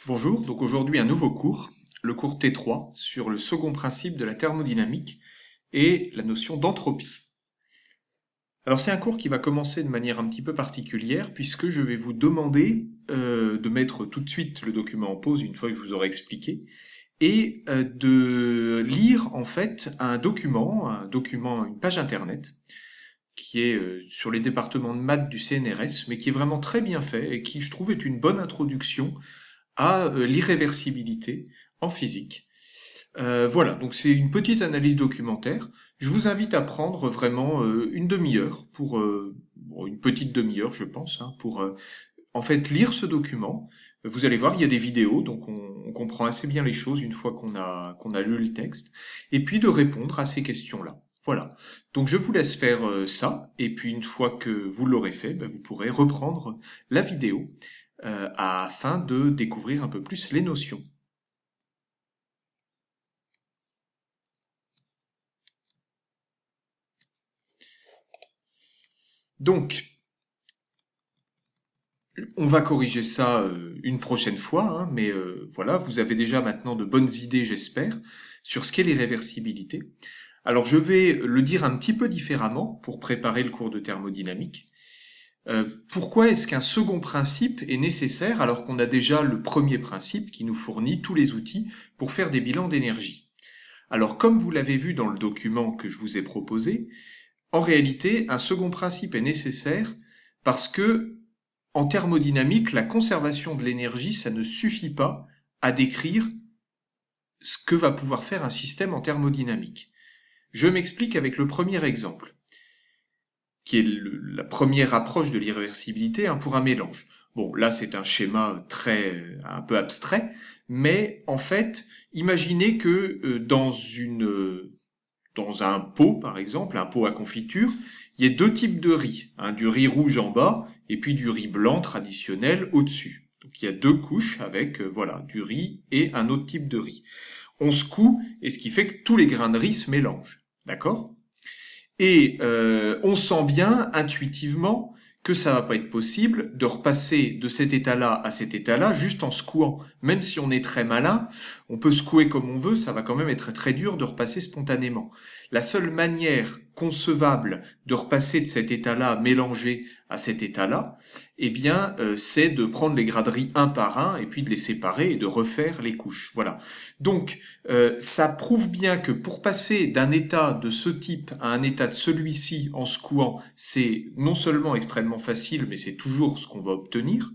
Bonjour, donc aujourd'hui un nouveau cours, le cours T3 sur le second principe de la thermodynamique et la notion d'entropie. Alors c'est un cours qui va commencer de manière un petit peu particulière puisque je vais vous demander de mettre tout de suite le document en pause une fois que je vous aurai expliqué et de lire en fait une page internet qui est sur les départements de maths du CNRS mais qui est vraiment très bien fait et qui je trouve est une bonne introduction à l'irréversibilité en physique. Voilà, donc c'est une petite analyse documentaire. Je vous invite à prendre vraiment une demi-heure une petite demi-heure, je pense, hein, pour en fait lire ce document. Vous allez voir, il y a des vidéos, donc on comprend assez bien les choses une fois qu'on a lu le texte, et puis de répondre à ces questions-là. Voilà. Donc je vous laisse faire ça, et puis une fois que vous l'aurez fait, ben, vous pourrez reprendre la vidéo afin de découvrir un peu plus les notions. Donc, on va corriger ça une prochaine fois, hein, mais voilà, vous avez déjà maintenant de bonnes idées, j'espère, sur ce qu'est l'irréversibilité. Alors, je vais le dire un petit peu différemment pour préparer le cours de thermodynamique. Pourquoi est-ce qu'un second principe est nécessaire alors qu'on a déjà le premier principe qui nous fournit tous les outils pour faire des bilans d'énergie? Alors, comme vous l'avez vu dans le document que je vous ai proposé, en réalité, un second principe est nécessaire parce que, en thermodynamique, la conservation de l'énergie, ça ne suffit pas à décrire ce que va pouvoir faire un système en thermodynamique. Je m'explique avec le premier exemple, qui est la première approche de l'irréversibilité, hein, pour un mélange. Bon, là, c'est un schéma un peu abstrait, mais en fait, imaginez que dans un pot, par exemple, un pot à confiture, il y a deux types de riz, hein, du riz rouge en bas et puis du riz blanc traditionnel au-dessus. Donc il y a deux couches avec voilà, du riz et un autre type de riz. On secoue et ce qui fait que tous les grains de riz se mélangent. D'accord? Et on sent bien intuitivement que ça va pas être possible de repasser de cet état-là à cet état-là juste en secouant. Même si on est très malin, on peut secouer comme on veut, ça va quand même être très dur de repasser spontanément. La seule manière concevable de repasser de cet état-là mélangé à cet état-là, eh bien, c'est de prendre les graderies un par un et puis de les séparer et de refaire les couches. Voilà. Donc, ça prouve bien que pour passer d'un état de ce type à un état de celui-ci en secouant, c'est non seulement extrêmement facile, mais c'est toujours ce qu'on va obtenir.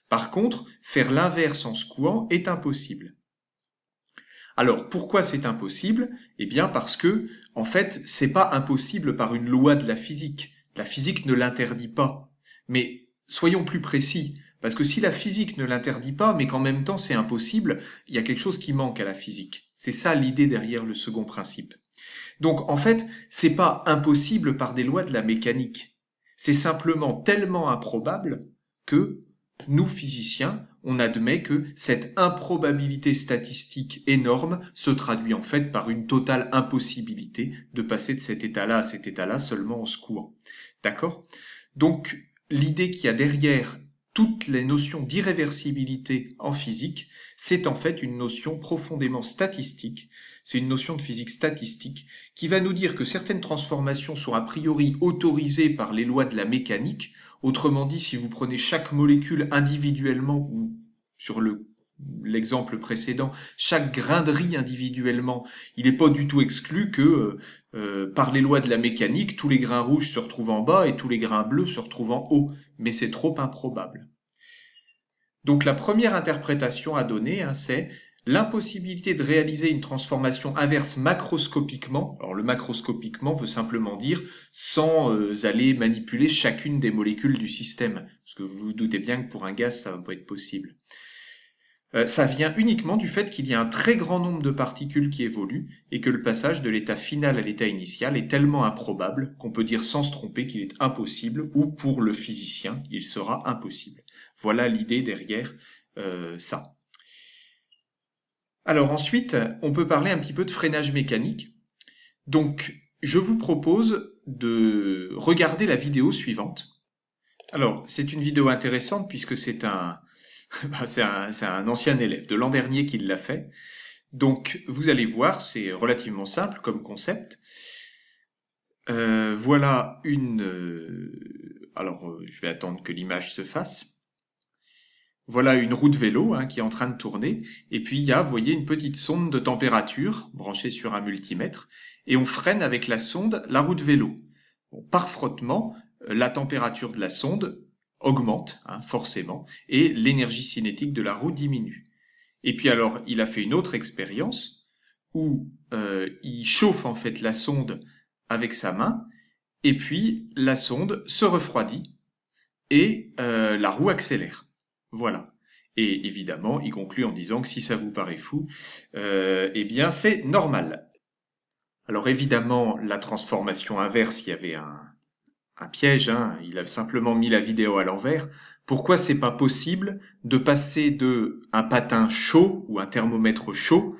Par contre, faire l'inverse en secouant est impossible. Alors, pourquoi c'est impossible? Eh bien, parce que, en fait, c'est pas impossible par une loi de la physique. La physique ne l'interdit pas. Mais soyons plus précis, parce que si la physique ne l'interdit pas, mais qu'en même temps c'est impossible, il y a quelque chose qui manque à la physique. C'est ça l'idée derrière le second principe. Donc, en fait, c'est pas impossible par des lois de la mécanique. C'est simplement tellement improbable que nous, physiciens, on admet que cette improbabilité statistique énorme se traduit en fait par une totale impossibilité de passer de cet état-là à cet état-là seulement en secouant. D'accord? Donc, l'idée qu'il y a derrière toutes les notions d'irréversibilité en physique, c'est en fait une notion profondément statistique, c'est une notion de physique statistique qui va nous dire que certaines transformations sont a priori autorisées par les lois de la mécanique. Autrement dit, si vous prenez chaque molécule individuellement ou sur l'exemple précédent, chaque grain de riz individuellement, il n'est pas du tout exclu que par les lois de la mécanique, tous les grains rouges se retrouvent en bas et tous les grains bleus se retrouvent en haut, mais c'est trop improbable. Donc la première interprétation à donner, hein, c'est l'impossibilité de réaliser une transformation inverse macroscopiquement. Alors le macroscopiquement veut simplement dire sans aller manipuler chacune des molécules du système, parce que vous vous doutez bien que pour un gaz, ça ne va pas être possible. Ça vient uniquement du fait qu'il y a un très grand nombre de particules qui évoluent et que le passage de l'état final à l'état initial est tellement improbable qu'on peut dire sans se tromper qu'il est impossible ou pour le physicien, il sera impossible. Voilà l'idée derrière ça. Alors ensuite, on peut parler un petit peu de freinage mécanique. Donc, je vous propose de regarder la vidéo suivante. Alors, c'est une vidéo intéressante puisque c'est C'est un ancien élève de l'an dernier qui l'a fait. Donc, vous allez voir, c'est relativement simple comme concept. Voilà une... je vais attendre que l'image se fasse. Voilà une roue de vélo qui est en train de tourner. Et puis, il y a, vous voyez, une petite sonde de température branchée sur un multimètre. Et on freine avec la sonde la roue de vélo. Bon, par frottement, la température de la sonde augmente, forcément, et l'énergie cinétique de la roue diminue. Et puis alors, il a fait une autre expérience où il chauffe en fait la sonde avec sa main, et puis la sonde se refroidit et la roue accélère. Voilà. Et évidemment, il conclut en disant que si ça vous paraît fou, eh bien c'est normal. Alors évidemment, la transformation inverse, il y avait un piège, il a simplement mis la vidéo à l'envers. Pourquoi c'est pas possible de passer de un patin chaud ou un thermomètre chaud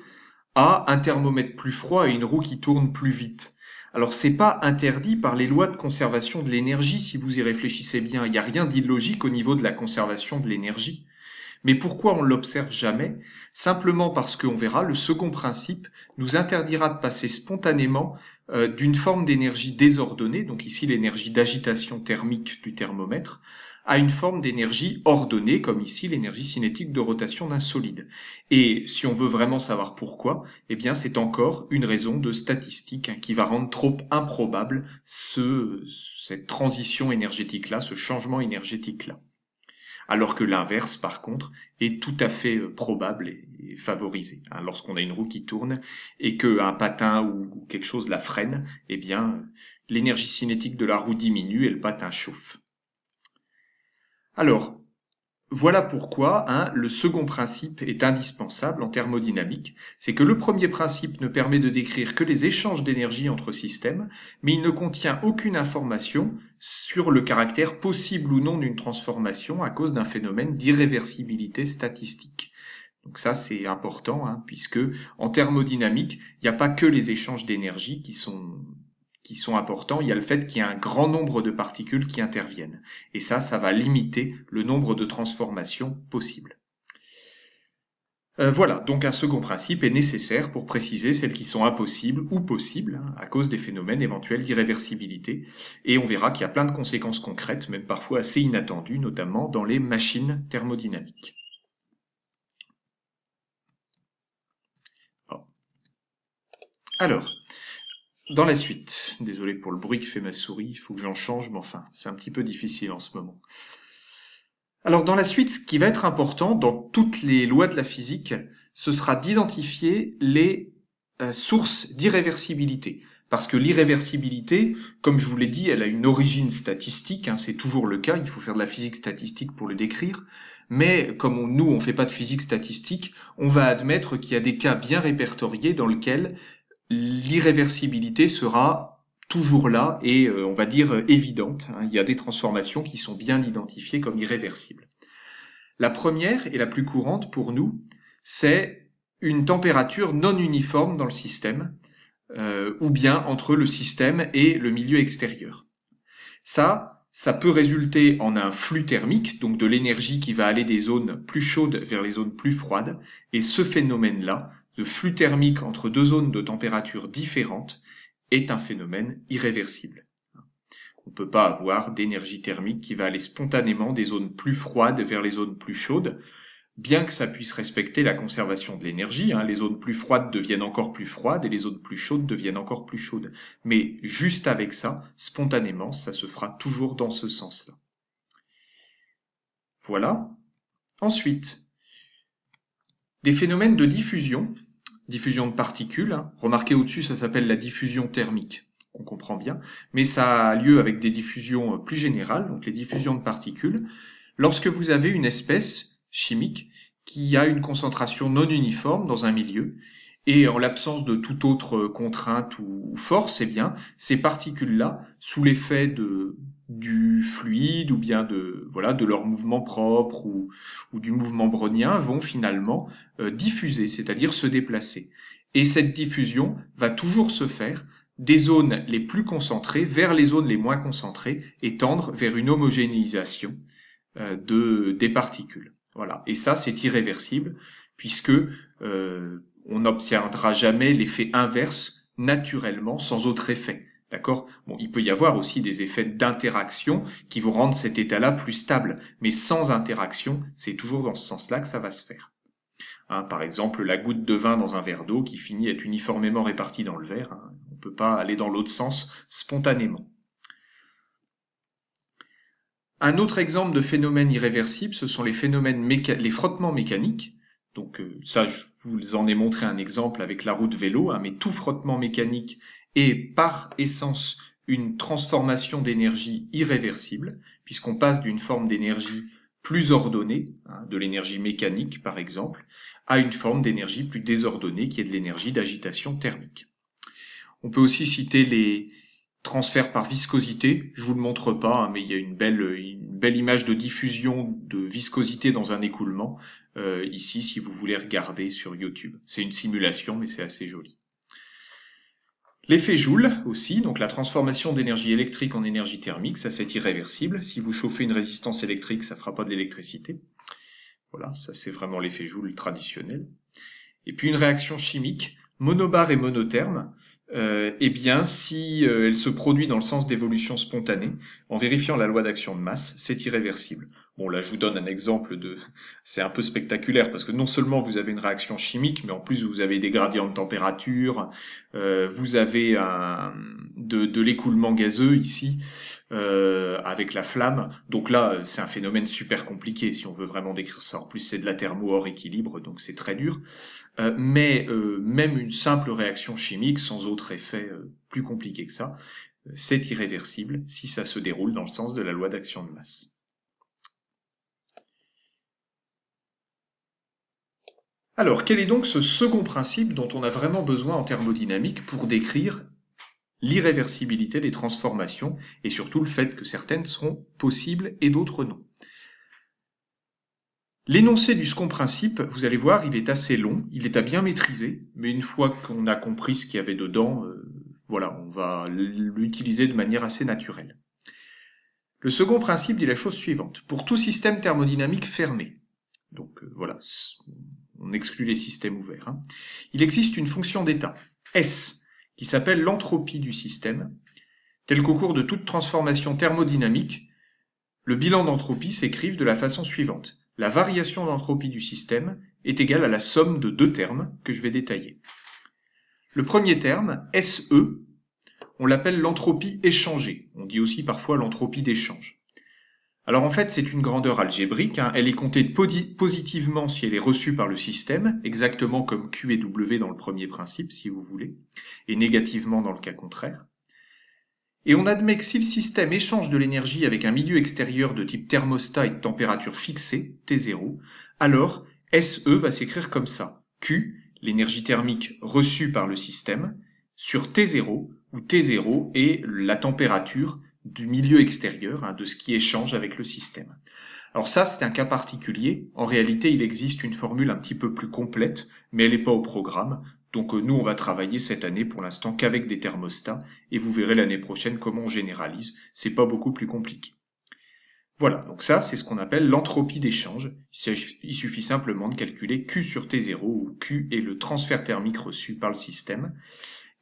à un thermomètre plus froid et une roue qui tourne plus vite? Alors c'est pas interdit par les lois de conservation de l'énergie si vous y réfléchissez bien. Il n'y a rien d'illogique au niveau de la conservation de l'énergie. Mais pourquoi on ne l'observe jamais? Simplement parce qu'on verra, le second principe nous interdira de passer spontanément d'une forme d'énergie désordonnée, donc ici l'énergie d'agitation thermique du thermomètre, à une forme d'énergie ordonnée, comme ici l'énergie cinétique de rotation d'un solide. Et si on veut vraiment savoir pourquoi, eh bien c'est encore une raison de statistique qui va rendre trop improbable cette transition énergétique-là, ce changement énergétique-là. Alors que l'inverse, par contre, est tout à fait probable et favorisé. Lorsqu'on a une roue qui tourne et qu'un patin ou quelque chose la freine, eh bien, l'énergie cinétique de la roue diminue et le patin chauffe. Alors, voilà pourquoi le second principe est indispensable en thermodynamique. C'est que le premier principe ne permet de décrire que les échanges d'énergie entre systèmes, mais il ne contient aucune information sur le caractère possible ou non d'une transformation à cause d'un phénomène d'irréversibilité statistique. Donc ça, c'est important, puisque en thermodynamique, il n'y a pas que les échanges d'énergie qui sont importants, il y a le fait qu'il y a un grand nombre de particules qui interviennent. Et ça va limiter le nombre de transformations possibles. Voilà, donc un second principe est nécessaire pour préciser celles qui sont impossibles ou possibles à cause des phénomènes éventuels d'irréversibilité. Et on verra qu'il y a plein de conséquences concrètes, même parfois assez inattendues, notamment dans les machines thermodynamiques. Bon. Alors, dans la suite, désolé pour le bruit que fait ma souris, il faut que j'en change, mais enfin, c'est un petit peu difficile en ce moment. Alors dans la suite, ce qui va être important dans toutes les lois de la physique, ce sera d'identifier les sources d'irréversibilité. Parce que l'irréversibilité, comme je vous l'ai dit, elle a une origine statistique, c'est toujours le cas, il faut faire de la physique statistique pour le décrire, mais comme nous on fait pas de physique statistique, on va admettre qu'il y a des cas bien répertoriés dans lesquels l'irréversibilité sera toujours là et on va dire évidente. Il y a des transformations qui sont bien identifiées comme irréversibles. La première et la plus courante pour nous, c'est une température non uniforme dans le système, ou bien entre le système et le milieu extérieur. Ça peut résulter en un flux thermique, donc de l'énergie qui va aller des zones plus chaudes vers les zones plus froides, et ce phénomène-là, de flux thermique entre deux zones de température différentes, est un phénomène irréversible. On ne peut pas avoir d'énergie thermique qui va aller spontanément des zones plus froides vers les zones plus chaudes, bien que ça puisse respecter la conservation de l'énergie. Les zones plus froides deviennent encore plus froides et les zones plus chaudes deviennent encore plus chaudes. Mais juste avec ça, spontanément, ça se fera toujours dans ce sens-là. Voilà. Ensuite, des phénomènes de diffusion de particules. Remarquez au-dessus, ça s'appelle la diffusion thermique. On comprend bien. Mais ça a lieu avec des diffusions plus générales, donc les diffusions de particules. Lorsque vous avez une espèce chimique qui a une concentration non uniforme dans un milieu, et en l'absence de toute autre contrainte ou force, eh bien, ces particules-là, sous l'effet du fluide ou bien de leur mouvement propre ou du mouvement brownien, vont finalement diffuser, c'est-à-dire se déplacer. Et cette diffusion va toujours se faire des zones les plus concentrées vers les zones les moins concentrées et tendre vers une homogénéisation des particules. Voilà. Et ça, c'est irréversible, puisque on n'obtiendra jamais l'effet inverse naturellement sans autre effet. D'accord? Bon, il peut y avoir aussi des effets d'interaction qui vont rendre cet état-là plus stable, mais sans interaction, c'est toujours dans ce sens-là que ça va se faire. Hein, par exemple, la goutte de vin dans un verre d'eau qui finit à être uniformément répartie dans le verre, hein, on ne peut pas aller dans l'autre sens spontanément. Un autre exemple de phénomène irréversible, ce sont les les frottements mécaniques. Donc ça, je vous en ai montré un exemple avec la roue de vélo, hein, mais tout frottement mécanique est par essence une transformation d'énergie irréversible, puisqu'on passe d'une forme d'énergie plus ordonnée, hein, de l'énergie mécanique par exemple, à une forme d'énergie plus désordonnée qui est de l'énergie d'agitation thermique. On peut aussi citer les transferts par viscosité. Je vous le montre pas, hein, mais il y a une belle image de diffusion de viscosité dans un écoulement ici, si vous voulez regarder sur YouTube. C'est une simulation, mais c'est assez joli. L'effet Joule aussi, donc la transformation d'énergie électrique en énergie thermique, ça c'est irréversible. Si vous chauffez une résistance électrique, ça fera pas de l'électricité. Voilà, ça c'est vraiment l'effet Joule traditionnel. Et puis une réaction chimique, monobare et monotherme, eh bien, si elle se produit dans le sens d'évolution spontanée, en vérifiant la loi d'action de masse, c'est irréversible. Bon, là, je vous donne un exemple c'est un peu spectaculaire, parce que non seulement vous avez une réaction chimique, mais en plus vous avez des gradients de température, vous avez de l'écoulement gazeux ici, avec la flamme. Donc là, c'est un phénomène super compliqué, si on veut vraiment décrire ça. En plus, c'est de la thermo hors équilibre, donc c'est très dur. Mais même une simple réaction chimique sans autre effet plus compliqué que ça, c'est irréversible si ça se déroule dans le sens de la loi d'action de masse. Alors, quel est donc ce second principe dont on a vraiment besoin en thermodynamique pour décrire l'irréversibilité des transformations et surtout le fait que certaines sont possibles et d'autres non? L'énoncé du second principe, vous allez voir, il est assez long, il est à bien maîtriser, mais une fois qu'on a compris ce qu'il y avait dedans, voilà, on va l'utiliser de manière assez naturelle. Le second principe dit la chose suivante. Pour tout système thermodynamique fermé, donc voilà, on exclut les systèmes ouverts, hein, il existe une fonction d'état, S, qui s'appelle l'entropie du système, tel qu'au cours de toute transformation thermodynamique, le bilan d'entropie s'écrive de la façon suivante. La variation d'entropie du système est égale à la somme de deux termes que je vais détailler. Le premier terme, SE, on l'appelle l'entropie échangée. On dit aussi parfois l'entropie d'échange. Alors en fait, c'est une grandeur algébrique. Hein. Elle est comptée positivement si elle est reçue par le système, exactement comme Q et W dans le premier principe, si vous voulez, et négativement dans le cas contraire. Et on admet que si le système échange de l'énergie avec un milieu extérieur de type thermostat et de température fixée, T0, alors SE va s'écrire comme ça. Q, l'énergie thermique reçue par le système, sur T0, où T0 est la température du milieu extérieur, hein, de ce qui échange avec le système. Alors ça, c'est un cas particulier. En réalité, il existe une formule un petit peu plus complète, mais elle n'est pas au programme. Donc nous, on va travailler cette année pour l'instant qu'avec des thermostats, et vous verrez l'année prochaine comment on généralise. C'est pas beaucoup plus compliqué. Voilà, donc ça, c'est ce qu'on appelle l'entropie d'échange. Il suffit simplement de calculer Q sur T0, où Q est le transfert thermique reçu par le système,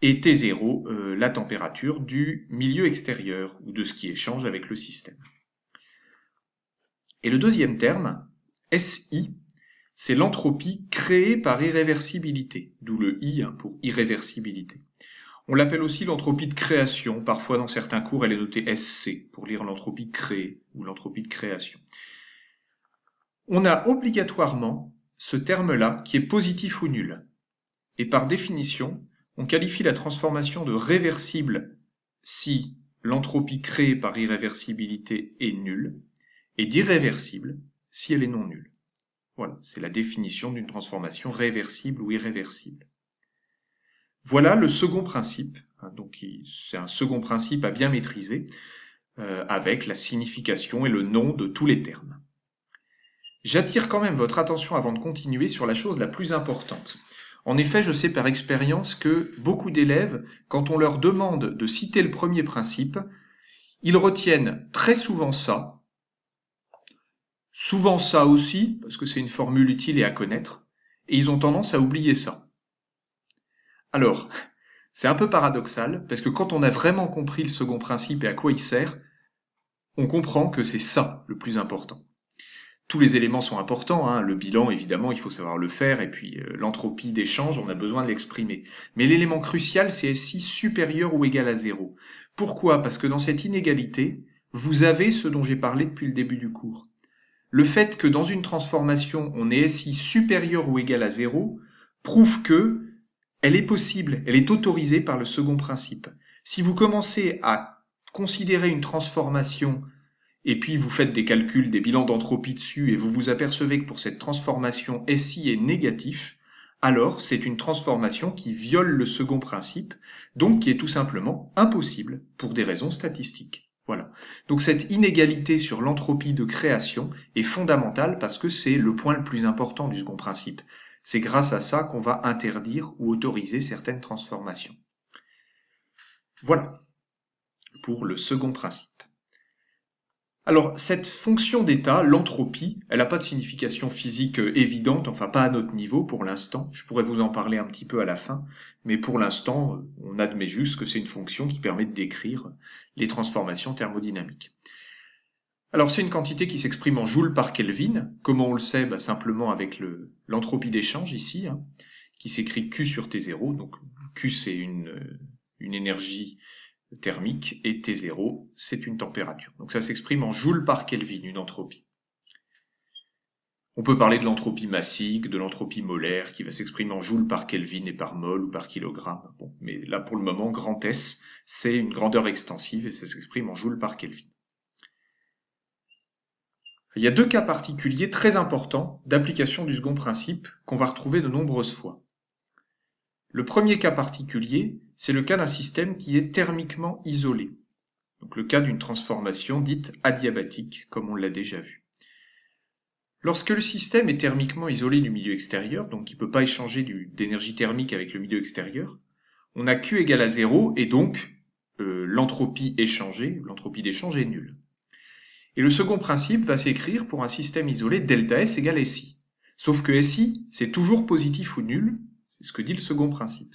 et T0, la température du milieu extérieur, ou de ce qui échange avec le système. Et le deuxième terme, SI, c'est l'entropie créée par irréversibilité, d'où le I pour irréversibilité. On l'appelle aussi l'entropie de création, parfois dans certains cours elle est notée SC, pour lire l'entropie créée ou l'entropie de création. On a obligatoirement ce terme-là qui est positif ou nul. Et par définition, on qualifie la transformation de réversible si l'entropie créée par irréversibilité est nulle, et d'irréversible si elle est non nulle. Voilà, c'est la définition d'une transformation réversible ou irréversible. Voilà le second principe, hein, donc c'est un second principe à bien maîtriser, avec la signification et le nom de tous les termes. J'attire quand même votre attention avant de continuer sur la chose la plus importante. En effet, je sais par expérience que beaucoup d'élèves, quand on leur demande de citer le premier principe, ils retiennent très souvent ça, souvent ça aussi, parce que c'est une formule utile et à connaître, et ils ont tendance à oublier ça. Alors, c'est un peu paradoxal, parce que quand on a vraiment compris le second principe et à quoi il sert, on comprend que c'est ça le plus important. Tous les éléments sont importants, hein. Le bilan, évidemment, il faut savoir le faire, et puis l'entropie d'échange, on a besoin de l'exprimer. Mais l'élément crucial, c'est SI supérieur ou égal à 0. Pourquoi? Parce que dans cette inégalité, vous avez ce dont j'ai parlé depuis le début du cours. Le fait que dans une transformation, on ait SI supérieur ou égal à 0 prouve que elle est possible, elle est autorisée par le second principe. Si vous commencez à considérer une transformation et puis vous faites des calculs, des bilans d'entropie dessus, et vous vous apercevez que pour cette transformation SI est négatif, alors c'est une transformation qui viole le second principe, donc qui est tout simplement impossible pour des raisons statistiques. Voilà. Donc cette inégalité sur l'entropie de création est fondamentale parce que c'est le point le plus important du second principe. C'est grâce à ça qu'on va interdire ou autoriser certaines transformations. Voilà pour le second principe. Alors, cette fonction d'état, l'entropie, elle n'a pas de signification physique évidente, enfin pas à notre niveau pour l'instant. Je pourrais vous en parler un petit peu à la fin, mais pour l'instant, on admet juste que c'est une fonction qui permet de décrire les transformations thermodynamiques. Alors, c'est une quantité qui s'exprime en joules par Kelvin. Comment on le sait? Simplement avec l'entropie d'échange ici, hein, qui s'écrit Q sur T0. Donc, Q, c'est une énergie thermique et T0, c'est une température. Donc ça s'exprime en joules par Kelvin, une entropie. On peut parler de l'entropie massique, de l'entropie molaire, qui va s'exprimer en joules par Kelvin et par mol ou par kilogramme. Bon, mais là, pour le moment, grand S, c'est une grandeur extensive et ça s'exprime en joules par Kelvin. Il y a deux cas particuliers très importants d'application du second principe qu'on va retrouver de nombreuses fois. Le premier cas particulier, c'est le cas d'un système qui est thermiquement isolé. Donc le cas d'une transformation dite adiabatique, comme on l'a déjà vu. Lorsque le système est thermiquement isolé du milieu extérieur, donc il ne peut pas échanger d'énergie thermique avec le milieu extérieur, on a Q égale à 0 et donc l'entropie d'échange est nulle. Et le second principe va s'écrire pour un système isolé delta S égale SI. Sauf que SI, c'est toujours positif ou nul, c'est ce que dit le second principe.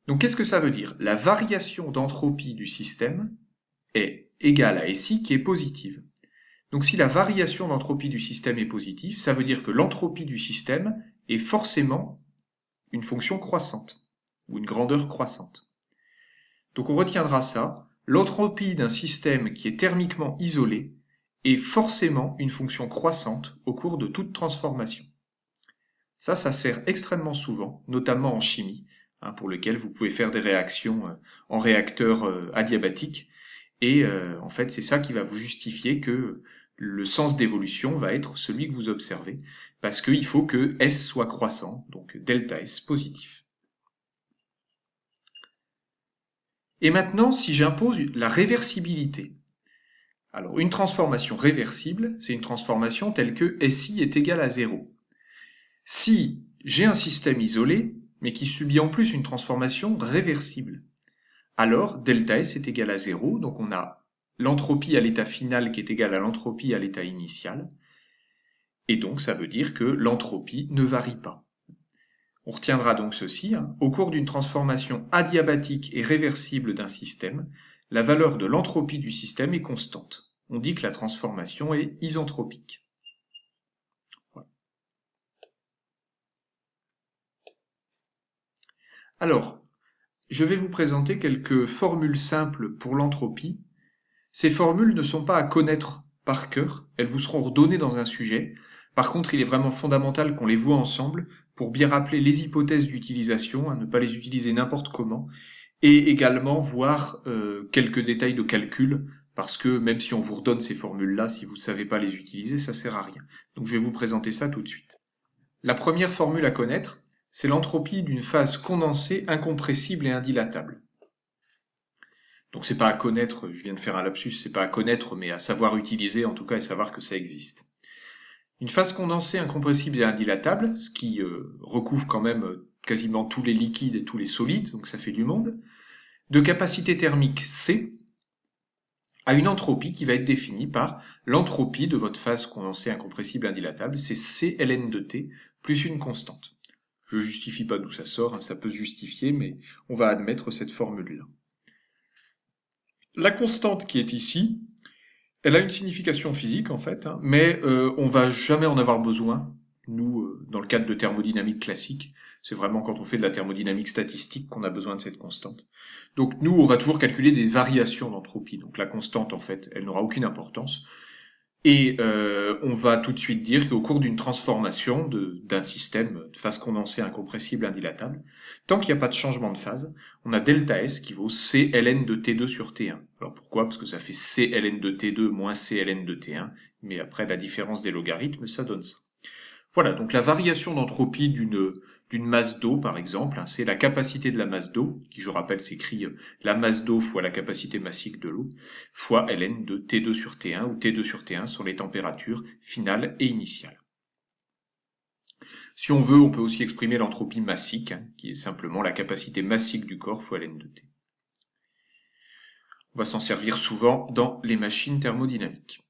Donc qu'est-ce que ça veut dire? La variation d'entropie du système est égale à SI qui est positive. Donc si la variation d'entropie du système est positive, ça veut dire que l'entropie du système est forcément une fonction croissante, ou une grandeur croissante. Donc on retiendra ça, l'entropie d'un système qui est thermiquement isolé est forcément une fonction croissante au cours de toute transformation. Ça sert extrêmement souvent, notamment en chimie, pour lequel vous pouvez faire des réactions en réacteur adiabatique, et en fait c'est ça qui va vous justifier que le sens d'évolution va être celui que vous observez, parce qu'il faut que S soit croissant, donc delta S positif. Et maintenant, si j'impose la réversibilité, alors une transformation réversible, c'est une transformation telle que SI est égal à 0. Si j'ai un système isolé, mais qui subit en plus une transformation réversible, alors delta S est égal à 0, donc on a l'entropie à l'état final qui est égale à l'entropie à l'état initial, et donc ça veut dire que l'entropie ne varie pas. On retiendra donc ceci, au cours d'une transformation adiabatique et réversible d'un système, la valeur de l'entropie du système est constante. On dit que la transformation est isentropique. Voilà. Alors, je vais vous présenter quelques formules simples pour l'entropie. Ces formules ne sont pas à connaître par cœur, elles vous seront redonnées dans un sujet. Par contre, il est vraiment fondamental qu'on les voit ensemble pour bien rappeler les hypothèses d'utilisation, ne pas les utiliser n'importe comment, et également voir quelques détails de calcul, parce que même si on vous redonne ces formules-là, si vous ne savez pas les utiliser, ça ne sert à rien. Donc je vais vous présenter ça tout de suite. La première formule à connaître, c'est l'entropie d'une phase condensée, incompressible et indilatable. Donc c'est pas à connaître, je viens de faire un lapsus, c'est pas à connaître, mais à savoir utiliser en tout cas et savoir que ça existe. Une phase condensée, incompressible et indilatable, ce qui recouvre quand même quasiment tous les liquides et tous les solides, donc ça fait du monde. De capacité thermique C. à une entropie qui va être définie par l'entropie de votre phase condensée incompressible indilatable, c'est C ln de T, plus une constante. Je ne justifie pas d'où ça sort, hein, ça peut se justifier, mais on va admettre cette formule-là. La constante qui est ici, elle a une signification physique en fait, hein, mais on va jamais en avoir besoin, nous, dans le cadre de thermodynamique classique. C'est vraiment quand on fait de la thermodynamique statistique qu'on a besoin de cette constante. Donc nous, on va toujours calculer des variations d'entropie. Donc la constante, en fait, elle n'aura aucune importance. Et on va tout de suite dire qu'au cours d'une transformation d'un système de phase condensée incompressible indilatable, tant qu'il n'y a pas de changement de phase, on a delta S qui vaut C ln de T2 sur T1. Alors pourquoi? Parce que ça fait C ln de T2 moins C ln de T1, mais après la différence des logarithmes, ça donne ça. Voilà, donc la variation d'entropie d'une masse d'eau, par exemple, hein, c'est la capacité de la masse d'eau, qui je rappelle s'écrit la masse d'eau fois la capacité massique de l'eau, fois ln de T2 sur T1, où T2 sur T1 sont les températures finales et initiales. Si on veut, on peut aussi exprimer l'entropie massique, hein, qui est simplement la capacité massique du corps fois ln de T. On va s'en servir souvent dans les machines thermodynamiques.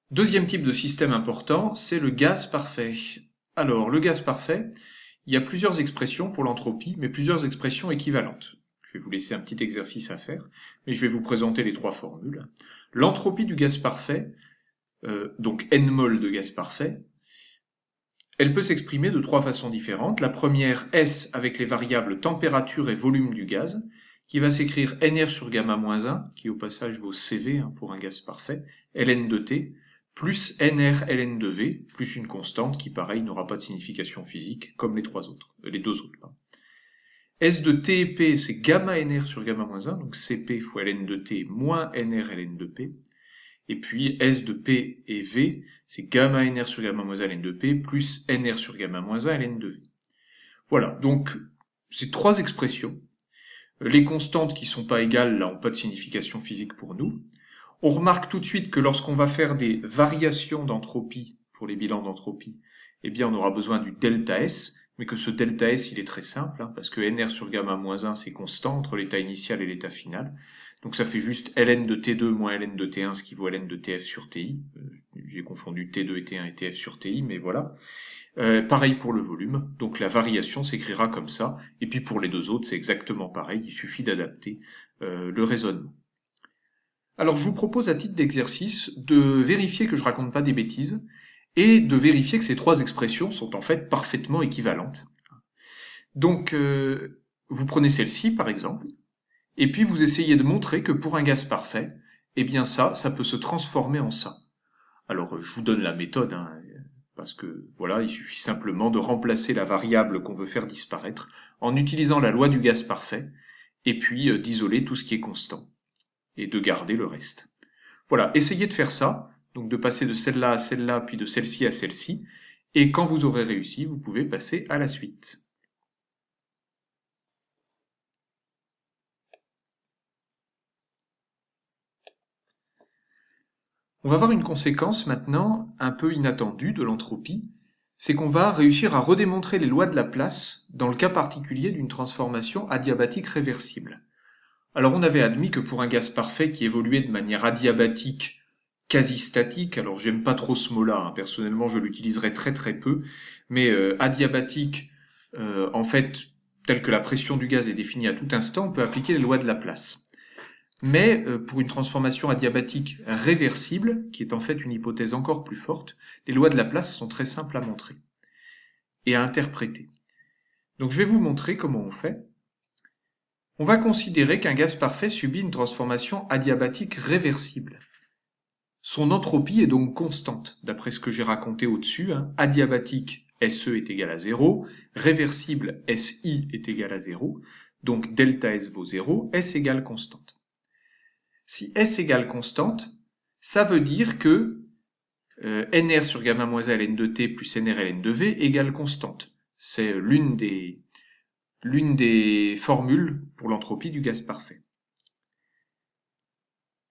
Deuxième type de système important, c'est le gaz parfait. Alors, le gaz parfait, il y a plusieurs expressions pour l'entropie, mais plusieurs expressions équivalentes. Je vais vous laisser un petit exercice à faire, mais je vais vous présenter les trois formules. L'entropie du gaz parfait, donc n mol de gaz parfait, elle peut s'exprimer de trois façons différentes. La première, S avec les variables température et volume du gaz, qui va s'écrire Nr sur gamma-1, qui au passage vaut Cv hein, pour un gaz parfait, ln de T, plus Nr ln de V, plus une constante qui, pareil, n'aura pas de signification physique, comme les deux autres. Pardon. S de T et P, c'est gamma Nr sur gamma-1, donc Cp fois ln de T moins Nr ln de P. Et puis S de P et V, c'est gamma Nr sur gamma-1 ln de P plus Nr sur gamma-1 ln de V. Voilà, donc ces trois expressions. Les constantes qui ne sont pas égales, là, n'ont pas de signification physique pour nous. On remarque tout de suite que lorsqu'on va faire des variations d'entropie pour les bilans d'entropie, eh bien on aura besoin du delta S, mais que ce delta S il est très simple, hein, parce que Nr sur gamma-1 c'est constant entre l'état initial et l'état final. Donc ça fait juste ln de T2 moins ln de T1, ce qui vaut ln de Tf sur Ti. J'ai confondu T2 et T1 et Tf sur Ti, mais voilà. Pareil pour le volume, donc la variation s'écrira comme ça, et puis pour les deux autres c'est exactement pareil, il suffit d'adapter le raisonnement. Alors je vous propose à titre d'exercice de vérifier que je raconte pas des bêtises et de vérifier que ces trois expressions sont en fait parfaitement équivalentes. Donc vous prenez celle-ci par exemple, et puis vous essayez de montrer que pour un gaz parfait, eh bien ça peut se transformer en ça. Alors je vous donne la méthode, hein, parce que voilà, il suffit simplement de remplacer la variable qu'on veut faire disparaître en utilisant la loi du gaz parfait, et puis d'isoler tout ce qui est constant et de garder le reste. Voilà, essayez de faire ça, donc de passer de celle-là à celle-là, puis de celle-ci à celle-ci, et quand vous aurez réussi, vous pouvez passer à la suite. On va voir une conséquence maintenant un peu inattendue de l'entropie, c'est qu'on va réussir à redémontrer les lois de Laplace dans le cas particulier d'une transformation adiabatique réversible. Alors on avait admis que pour un gaz parfait qui évoluait de manière adiabatique quasi statique, alors j'aime pas trop ce mot-là, hein, personnellement je l'utiliserai très très peu, mais adiabatique, en fait, tel que la pression du gaz est définie à tout instant, on peut appliquer les lois de Laplace. Mais pour une transformation adiabatique réversible, qui est en fait une hypothèse encore plus forte, les lois de Laplace sont très simples à montrer et à interpréter. Donc je vais vous montrer comment on fait. On va considérer qu'un gaz parfait subit une transformation adiabatique réversible. Son entropie est donc constante, d'après ce que j'ai raconté au-dessus. Hein. Adiabatique, SE est égal à 0, réversible, SI est égal à 0, donc delta S vaut 0, S égale constante. Si S égale constante, ça veut dire que Nr sur gamma moins ln de T plus Nr ln de V égale constante. C'est l'une des formules pour l'entropie du gaz parfait.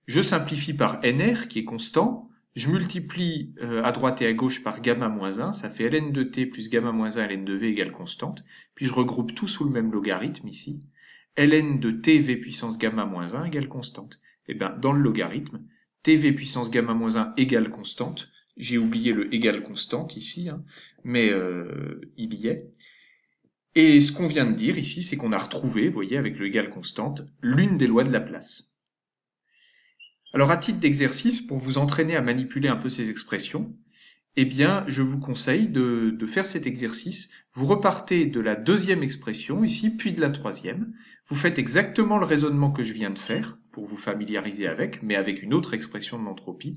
Je simplifie par Nr qui est constant, je multiplie à droite et à gauche par gamma moins 1, ça fait ln de T plus gamma moins 1 ln de V égale constante, puis je regroupe tout sous le même logarithme ici. ln de tv puissance gamma moins 1 égale constante. Et bien, dans le logarithme, tv puissance gamma moins 1 égale constante. J'ai oublié le égale constante ici, hein, mais il y est. Et ce qu'on vient de dire ici, c'est qu'on a retrouvé, vous voyez, avec le égal constante, l'une des lois de Laplace. Alors, à titre d'exercice, pour vous entraîner à manipuler un peu ces expressions, eh bien, je vous conseille de faire cet exercice. Vous repartez de la deuxième expression ici, puis de la troisième. Vous faites exactement le raisonnement que je viens de faire pour vous familiariser avec, mais avec une autre expression de l'entropie.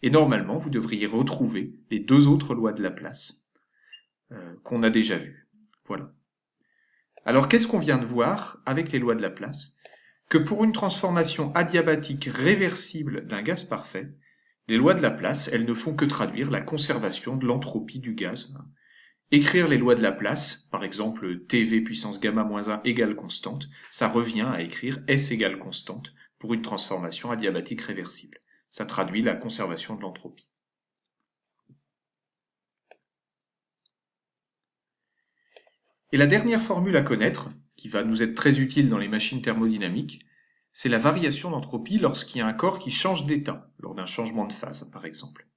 Et normalement, vous devriez retrouver les deux autres lois de Laplace qu'on a déjà vues. Voilà. Alors, qu'est-ce qu'on vient de voir avec les lois de Laplace? Que pour une transformation adiabatique réversible d'un gaz parfait, les lois de Laplace, elles ne font que traduire la conservation de l'entropie du gaz. Écrire les lois de Laplace, par exemple TV puissance gamma moins 1 égale constante, ça revient à écrire S égale constante pour une transformation adiabatique réversible. Ça traduit la conservation de l'entropie. Et la dernière formule à connaître, qui va nous être très utile dans les machines thermodynamiques, c'est la variation d'entropie lorsqu'il y a un corps qui change d'état, lors d'un changement de phase, par exemple.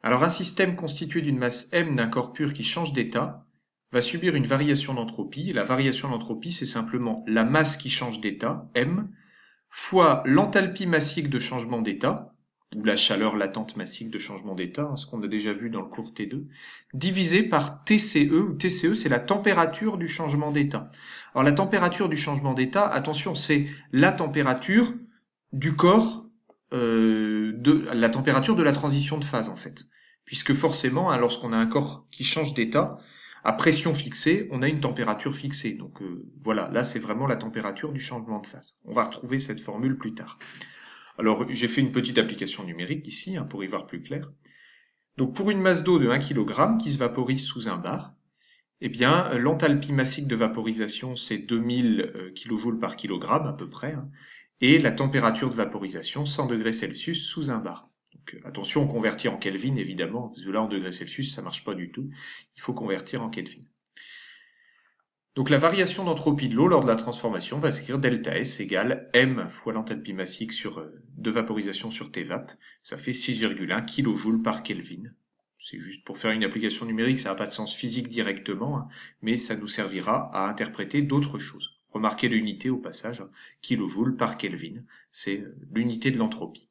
Alors un système constitué d'une masse m d'un corps pur qui change d'état va subir une variation d'entropie. La variation d'entropie, c'est simplement la masse qui change d'état, m, fois l'enthalpie massique de changement d'état, ou la chaleur latente massique de changement d'état, ce qu'on a déjà vu dans le cours T2, divisé par TCE, où TCE, c'est la température du changement d'état. Alors la température du changement d'état, attention, c'est la température du corps, la température de la transition de phase, en fait. Puisque forcément, hein, lorsqu'on a un corps qui change d'état, à pression fixée, on a une température fixée. Donc voilà, là c'est vraiment la température du changement de phase. On va retrouver cette formule plus tard. Alors j'ai fait une petite application numérique ici, hein, pour y voir plus clair. Donc pour une masse d'eau de 1 kg qui se vaporise sous un bar, eh bien l'enthalpie massique de vaporisation c'est 2000 kJ par kilogramme à peu près, hein, et la température de vaporisation 100 degrés Celsius sous un bar. Donc, attention, on convertit en Kelvin évidemment, parce que là en degrés Celsius ça marche pas du tout, il faut convertir en Kelvin. Donc la variation d'entropie de l'eau lors de la transformation va s'écrire delta S égale m fois l'enthalpie massique de vaporisation sur Tvap, ça fait 6,1 kJ par Kelvin. C'est juste pour faire une application numérique, ça n'a pas de sens physique directement, hein, mais ça nous servira à interpréter d'autres choses. Remarquez l'unité au passage, kilojoule par Kelvin, c'est l'unité de l'entropie.